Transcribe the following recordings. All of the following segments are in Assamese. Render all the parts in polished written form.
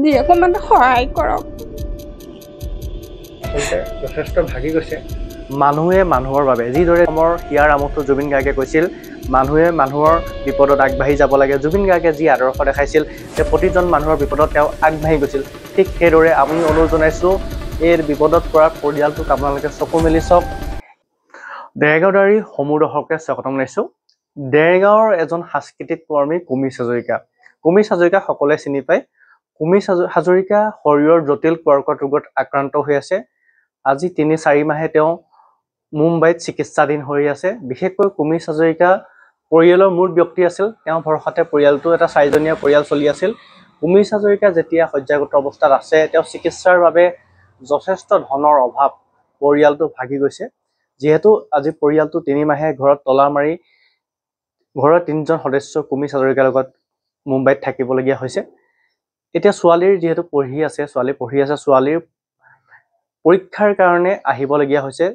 দি অকণমান সহায় কৰক। আচলতে যথেষ্ট ভাগি গৈছে। মানুহে মানুহৰ বাবে যিদৰে অসমৰ হিয়াৰ আমঠু জুবিন গাৰ্গে কৈছিল, মানুহে মানুহৰ বিপদত আগবাঢ়ি যাব লাগে। জুবিন গাৰ্গে যি আদৰ্শ দেখাইছিল যে প্ৰতিজন মানুহৰ বিপদত তেওঁ আগবাঢ়ি গৈছিল, ঠিক সেইদৰে আমি অনুৰোধ জনাইছোঁ এই বিপদত পৰা পৰিয়ালটোক আপোনালোকে চকু মেলি চাওক। দেৰগাঁওদাৰী সমূহ দৰ্শকে স্বাগতম জনাইছোঁ। দেৰগাঁৱৰ এজন সাংস্কৃতিক কৰ্মী কুমিৰ হাজৰিকা। কুমিৰ হাজৰিকা সকলোৱে চিনি পায়। কুমিৰ হাজৰিকা শৰীৰৰ জটিল কৰ্কট ৰোগত আক্ৰান্ত হৈ আছে। আজি ৩-৪ মাহে তেওঁ মুম্বাইত চিকিৎসাধীন হৈ আছে। বিশেষকৈ কুমিৰ হাজৰিকা পৰিয়ালৰ মূল ব্যক্তি আছিল। তেওঁ ভৰসাতে পৰিয়ালটো এটা 4জনীয়া পৰিয়াল চলি আছিল। কুমিৰ হাজৰিকা যেতিয়া শয্যাগত অৱস্থাত আছে, তেওঁ চিকিৎসাৰ বাবে যথেষ্ট ধনৰ অভাৱ, পৰিয়ালটো ভাগি গৈছে। যিহেতু আজি পৰিয়ালটো 3 মাহে ঘৰত তলা মাৰি ঘৰৰ 3জন সদস্য কুমিৰ হাজৰিকাৰ লগত মুম্বাইত থাকিবলগীয়া হৈছে। এতিয়া ছোৱালীৰ যিহেতু পঢ়ি আছে, ছোৱালীৰ পৰীক্ষাৰ কাৰণে আহিবলগীয়া হৈছে।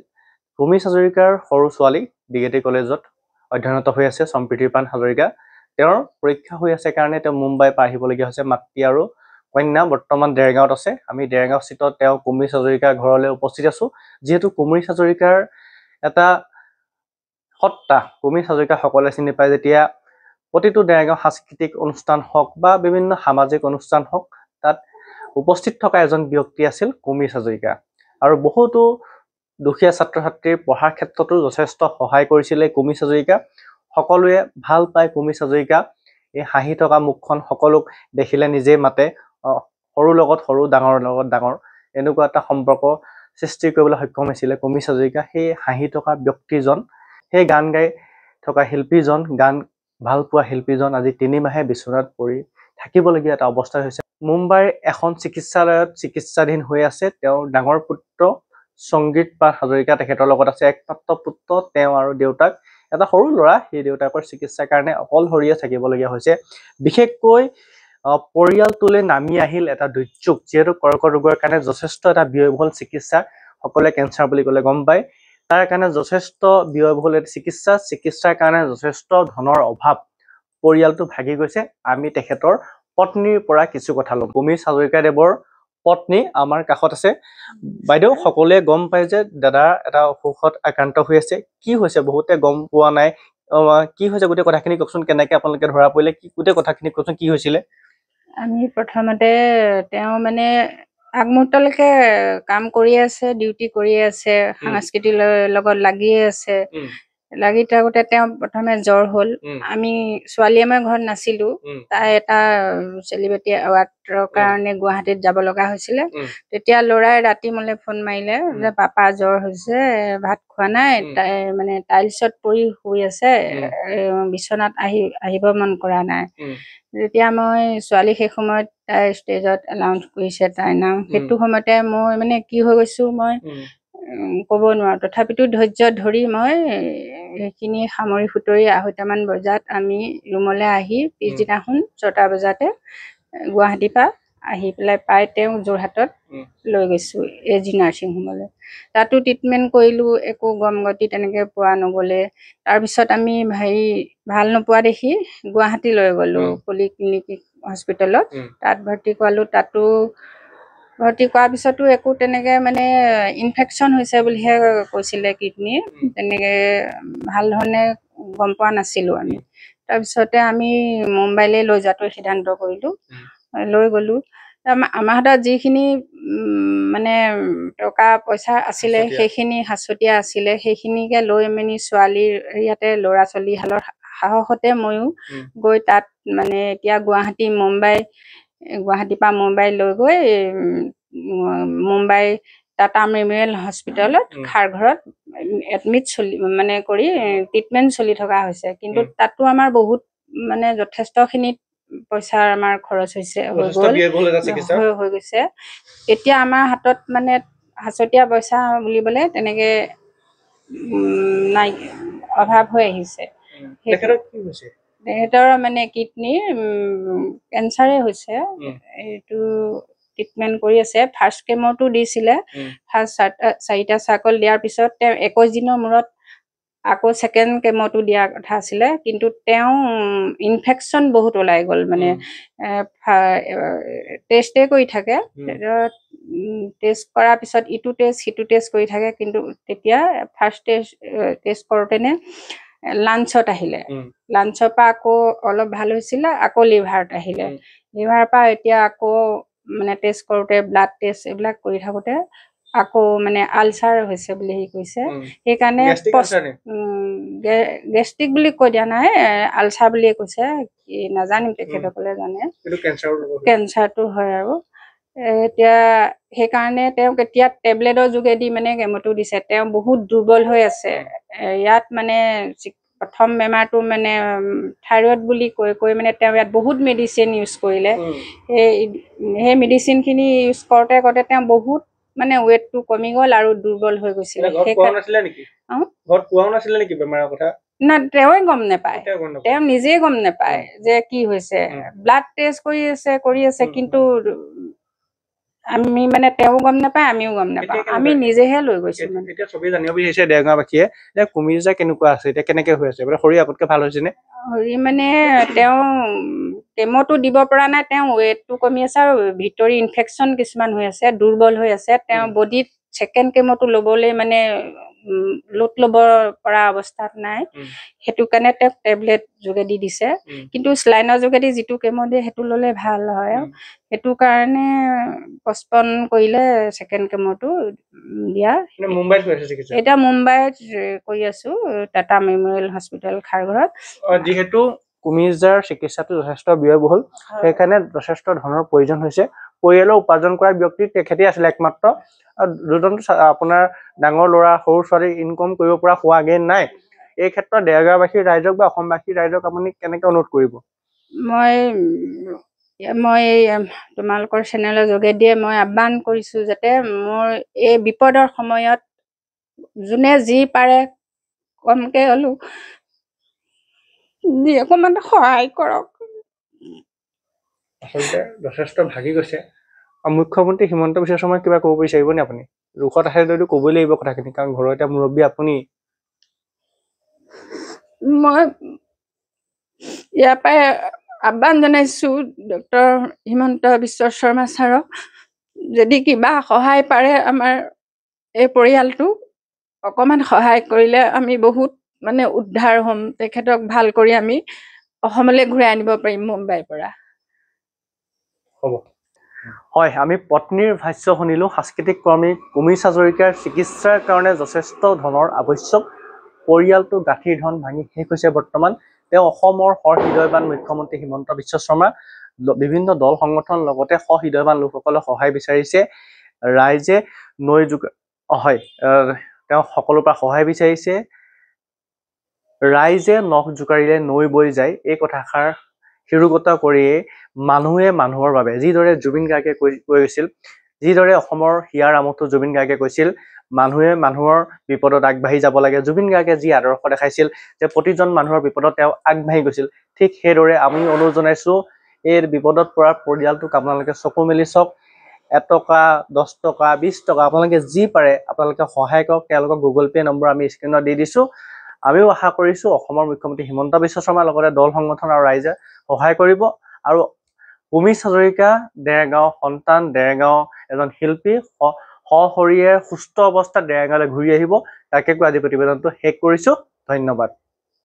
কুমিৰ হাজৰিকাৰ সৰু ছোৱালী ডিগেটি কলেজত অধ্যয়নৰত হৈ আছে, সম্প্ৰীতিপ্ৰাণ হাজৰিকা। তেওঁৰ পৰীক্ষা হৈ আছে কাৰণে তেওঁ মুম্বাইৰ পৰা আহিবলগীয়া হৈছে। মাতৃ আৰু কন্যা বৰ্তমান দেৰগাঁৱত আছে। আমি দেৰগাঁও স্থিত তেওঁ কুমিৰ হাজৰিকাৰ ঘৰলৈ উপস্থিত আছোঁ। যিহেতু কুমিৰ হাজৰিকাৰ এটা সত্তা, কুমিৰ হাজৰিকা সকলোৱে চিনি পায়। যেতিয়া প্ৰতিটো দেৰগাঁও সাংস্কৃতিক অনুষ্ঠান হওক বা বিভিন্ন সামাজিক অনুষ্ঠান হওক, তাত উপস্থিত থকা এজন ব্যক্তি আছিল কুমিৰ হাজৰিকা। আৰু বহুতো দুখীয়া ছাত্ৰ ছাত্ৰীৰ পঢ়াৰ ক্ষেত্ৰতো যথেষ্ট সহায় কৰিছিলে কুমিৰ হাজৰিকা। সকলোৱে ভাল পায় কুমিৰ হাজৰিকা। এই হাঁহি থকা মুখখন সকলোক দেখিলে নিজেই মাতে। সৰুৰ লগত সৰু, ডাঙৰৰ লগত ডাঙৰ, এনেকুৱা এটা সম্পৰ্ক সৃষ্টি কৰিবলৈ সক্ষম হৈছিলে কুমিৰ হাজৰিকা। সেই হাঁহি থকা ব্যক্তিজন, সেই গান গাই থকা শিল্পীজন, গান ভাল পোৱা শিল্পীজন আজি 3 মাহে বিচনাত পৰি থাকিবলগীয়া এটা অৱস্থা হৈছে। মুম্বাইৰ এখন চিকিৎসালয়ত চিকিৎসাধীন হৈ আছে। তেওঁৰ ডাঙৰ পুত্ৰ সংগীতপ্ৰাণ হাজৰিকা তেখেতৰ লগত আছে। একমাত্ৰ পুত্ৰ তেওঁ আৰু দেউতাক, এটা সৰু ল'ৰা। সেই দেউতাকৰ চিকিৎসাৰ কাৰণে অকলশৰীয়া থাকিবলগীয়া হৈছে। বিশেষকৈ পৰিয়ালটোলৈ নামি আহিল এটা দুৰ্যোগ। যিহেতু কৰ্কট ৰোগৰ কাৰণে যথেষ্ট এটা ব্যয়বহুল চিকিৎসা, সকলোৱে কেঞ্চাৰ বুলি ক'লে গম পায়। তাৰ কাৰণে যথেষ্ট ব্যয়বহুল চিকিৎসাৰ কাৰণে যথেষ্ট ধনৰ অভাৱ, পৰিয়ালটো ভাগি গৈছে। আমি তেখেতৰ পত্নীৰ পৰা কিছু কথা ল'ম। কুমিৰ হাজৰিকাদেৱৰ পত্নী আমাৰ কাষত আছে। বাইদেউ, সকলোৱে গম পায় যে দাদা এটা অসুখত আক্ৰান্ত হৈ আছে। কি হৈছে বহুতে গম পোৱা নাই। কি হৈছে গোটেই কথাখিনি কওকচোন, কেনেকে আপোনালোকে ধৰা পৰিলে, গোটেই কথাখিনি কওকচোন, কি হৈছিলে? আমি প্ৰথমতে তেওঁ মানে আগমুহূৰ্তলৈকে কাম কৰি আছে, ডিউটি কৰি আছে, সাংস্কৃতিক লগত লাগিয়ে আছে। লাগি থাকোঁতে তেওঁ প্ৰথমে জ্বৰ হ'ল। আমি ছোৱালীয়ে মই ঘৰত নাছিলোঁ। তাই এটা চেলিব্ৰিটি এৱাৰ্ডৰ কাৰণে গুৱাহাটীত যাব লগা হৈছিলে। তেতিয়া ল'ৰাই ৰাতি মোলৈ ফোন মাৰিলে যে পাপা জ্বৰ হৈছে, ভাত খোৱা নাই, তাই মানে টাইলছত পৰি শুই আছে, বিচনাত আহিব মন কৰা নাই। যেতিয়া মই ছোৱালী সেই সময়ত তাই ষ্টেজত এনাউন্স কৰিছে তাইৰ নাম, সেইটো সময়তে মই মানে কি হৈ গৈছোঁ মই ক'ব নোৱাৰোঁ। তথাপিতো ধৈৰ্য ধৰি মই সেইখিনি সামৰি সুতৰি 2:30মান বজাত আমি ৰুমলৈ আহি পিছদিনাখন 6টা বজাতে গুৱাহাটীৰ পৰা আহি পেলাই পাই তেওঁ যোৰহাটত লৈ গৈছোঁ AG নাৰ্ছিং হোমলৈ। তাতো ট্ৰিটমেণ্ট কৰিলোঁ, একো গম গতি তেনেকৈ পোৱা নগ'লে। তাৰপিছত আমি ভাল নোপোৱা দেখি গুৱাহাটী লৈ গ'লোঁ পলিক্লিনিক হস্পিটেলত। তাত ভৰ্তি কৰালোঁ। তাতো ভৰ্তি কৰাৰ পিছতো একো তেনেকৈ মানে ইনফেকশ্যন হৈছে বুলিহে কৈছিলে কিডনীৰ, তেনেকৈ ভাল ধৰণে গম পোৱা নাছিলোঁ আমি। তাৰপিছতে আমি মুম্বাইলৈ লৈ যোৱাটো সিদ্ধান্ত কৰিলোঁ। লৈ গ'লোঁ। আমাৰ হাতত যিখিনি মানে টকা পইচা আছিলে, সেইখিনি সাঁচতীয়া আছিলে, সেইখিনিকে লৈ মেলি ছোৱালীৰ ইয়াতে ল'ৰা ছোৱালীহালৰ সাহসতে ময়ো গৈ তাত মানে এতিয়া গুৱাহাটীৰ পৰা মুম্বাই লৈ গৈ মুম্বাই টাটা মেমৰিয়েল হস্পিটেলত খাৰঘৰত এডমিট কৰি ট্ৰিটমেণ্ট চলি থকা হৈছে। কিন্তু তাতো আমাৰ বহুত মানে যথেষ্টখিনি পইচাৰ আমাৰ খৰচ হৈছে, হৈ গৈছে। এতিয়া আমাৰ হাতত মানে সাঁচতীয়া পইচা বুলিবলৈ তেনেকৈ নাই, অভাৱ হৈ আহিছে। তেখেতৰ মানে কিডনীৰ কেঞ্চাৰে হৈছে। এইটো ট্ৰিটমেণ্ট কৰি আছে। ফাৰ্ষ্ট কেমোটো দিছিলে। ফাৰ্ষ্ট 4টা চাৰ্কল দিয়াৰ পিছত তেওঁ 21 দিনৰ মূৰত আকৌ ছেকেণ্ড কেমোটো দিয়াৰ কথা আছিলে, কিন্তু তেওঁ ইনফেকশ্যন বহুত ওলাই গ'ল, মানে টেষ্টে কৰি থাকে, টেষ্ট কৰাৰ পিছত ইটো টেষ্ট সিটো টেষ্ট কৰি থাকে, কিন্তু তেতিয়া ফাৰ্ষ্ট টেষ্ট কৰোঁতেনে লাঞ্চত আহিলে, লাঞ্চৰ পৰা আকৌ অলপ ভাল হৈছিলে, আকৌ লিভাৰত আহিলে, লিভাৰৰ পৰা এতিয়া আকৌ মানে টেষ্ট কৰোঁতে ব্লাড টেষ্ট এইবিলাক কৰি থাকোঁতে আকৌ মানে আলচাৰ হৈছে বুলি সি কৈছে। সেইকাৰণে গেষ্ট্ৰিক বুলি কৈ দিয়া নাই, আলচাৰ বুলিয়ে কৈছে, কি নাজানিম তেখেতসকলে জানে, কেঞ্চাৰটো হয় আৰু এতিয়া সেইকাৰণে তেওঁক এতিয়া টেবলেটৰ যোগেদি মানে কেমোটো দিছে। তেওঁ বহুত দুৰ্বল হৈ আছে। ইয়াত মানে প্ৰথম বেমাৰটো মানে থাইৰয়ড বুলি কৈ মানে তেওঁ ইয়াত বহুত মেডিচিন ইউজ কৰিলে। সেই মেডিচিনখিনি ইউজ কৰোঁতে তেওঁ বহুত মানে ৱেটটো কমি গ'ল আৰু দুৰ্বল হৈ গৈছিলে। না, তেওঁৱে গম নাপায়, তেওঁ নিজেই গম নাপায় যে কি হৈছে। ব্লাড টেষ্ট কৰি আছে, কিন্তু আমি মানে তেওঁ গম নাপায়, আমিও গম নাপাওঁ, আমি নিজেহে লৈ গৈছো। এতিয়া চবেই জানিব বিচাৰিছে দেৰগাঁওবাসীয়ে যে কুমিৰজা কেনেকুৱা আছে, এতিয়া কেনেকে হৈ আছে, শৰীৰ আপতকে ভাল হৈছে নে? হেৰি মানে তেওঁ কেমোটো দিব পৰা নাই, তেওঁ ৱেটটো কমি আছে আৰু ভিতৰি ইনফেকশ্যন কিছুমান হৈ আছে, দুৰ্বল হৈ আছে। তেওঁ বডিত ছেকেণ্ড কেমোটো ল'বলৈ মানে লোট ল'ব পৰা অৱস্থাত নাই, সেইটো কাৰণে তেওঁক টেবলেট যোগেদি দিছে। কিন্তু স্লাইনৰ যোগেদি যিটো কেমো দিয়ে সেইটো ল'লে ভাল হয়, সেইটো কাৰণে পষ্টপন কৰিলে ছেকেণ্ড কেমোটো দিয়া। এতিয়া মুম্বাইত কৰি আছো, টাটা মেমৰিয়েল হস্পিটেল খাৰঘৰত। যিহেতু কুমিৰজাৰ চিকিৎসাটো যথেষ্ট ব্যয়বহুল, সেইকাৰণে যথেষ্ট ধনৰ প্ৰয়োজন হৈছে। পৰিয়ালৰ উপাৰ্জন কৰা ব্যক্তি তেখেতে আছিলে একমাত্ৰ, দুজন আপোনাৰ ডাঙৰ ল'ৰা সৰু ছোৱালী ইনকম কৰিব পৰা হোৱাগে নাই। এই ক্ষেত্ৰত দেৰগাঁওবাসীৰ ৰাইজক বা অসমবাসীৰ ৰাইজক আপুনি কেনেকে অনুৰোধ কৰিব? মই তোমালোকৰ চেনেলৰ যোগেদিয়ে মই আহ্বান কৰিছোঁ যাতে মোৰ এই বিপদৰ সময়ত যোনে যি পাৰে কমকে হ'লেও দি অকণমান সহায় কৰক। আচলতে যথেষ্ট ভাগি গৈছে। মুখ্যমন্ত্ৰী হিমন্ত বিশ্ব শৰ্মাই কিবা ক'ব বিচাৰিব নে আপুনি? ৰোষত আহে যদিও ক'বই লাগিব কথাখিনি, কাৰণ ঘৰৰ এতিয়া মুৰব্বী আপুনি। মই ইয়াৰ পৰাই আহ্বান জনাইছোঁ ডক্টৰ হিমন্ত বিশ্ব শৰ্মা ছাৰক, যদি কিবা সহায় পাৰে আমাৰ এই পৰিয়ালটো অকণমান সহায় কৰিলে আমি বহুত মানে উদ্ধাৰ হ'ম। তেখেতক ভাল কৰি আমি অসমলৈ ঘূৰাই আনিব পাৰিম মুম্বাইৰ পৰা। হ'ব। হয়, আমি পত্নীৰ ভাষ্য শুনিলোঁ। সাংস্কৃতিক কৰ্মী কুমিৰ হাজৰিকাৰ চিকিৎসাৰ কাৰণে যথেষ্ট ধনৰ আৱশ্যক। পৰিয়ালটো গাঁঠিৰ ধন ভাঙি শেষ হৈছে বৰ্তমান। তেওঁ অসমৰ সহৃদয়বান মুখ্যমন্ত্ৰী হিমন্ত বিশ্ব শৰ্মা, বিভিন্ন দল সংগঠন লগতে সহৃদয়বান লোকসকলক সহায় বিচাৰিছে। ৰাইজে হয়, তেওঁ সকলোৰে পৰা সহায় বিচাৰিছে। ৰাইজে নখ জোকাৰিলে নৈ বৈ যায়, এই কথাষাৰ শিৰোগত কৰিয়েই মানুহে মানুহৰ বাবে, যিদৰে জুবিন গাৰ্গে কৈ গৈছিল, যিদৰে অসমৰ হিয়াৰ আমঠু জুবিন গাৰ্গে কৈছিল, মানুহে মানুহৰ বিপদত আগবাঢ়ি যাব লাগে। জুবিন গাৰ্গে যি আদৰ্শ দেখাইছিল যে প্ৰতিজন মানুহৰ বিপদত তেওঁ আগবাঢ়ি গৈছিল, ঠিক সেইদৰে আমি অনুৰোধ জনাইছোঁ এই বিপদত পৰা পৰিয়ালটোক আপোনালোকে চকু মেলি চাওক। 1 টকা, 10 টকা, 20 টকা আপোনালোকে যি পাৰে আপোনালোকে সহায় কৰক। তেওঁলোকক গুগল পে' নম্বৰ আমি স্ক্ৰীণত দি দিছোঁ। আমিও আশা কৰিছোঁ অসমৰ মুখ্যমন্ত্ৰী হিমন্ত বিশ্ব শৰ্মাৰ লগতে দল সংগঠন আৰু ৰাইজে সহায় কৰিব। আৰু কুমিৰ হাজৰিকা দেৰগাঁও সন্তান, দেৰগাঁও এজন শিল্পী, সশৰীৰে সুস্থ অৱস্থাত দেৰগাঁৱলৈ ঘূৰি আহিব, তাকে কৈ আজি প্ৰতিবেদনটো শেষ কৰিছোঁ। ধন্যবাদ।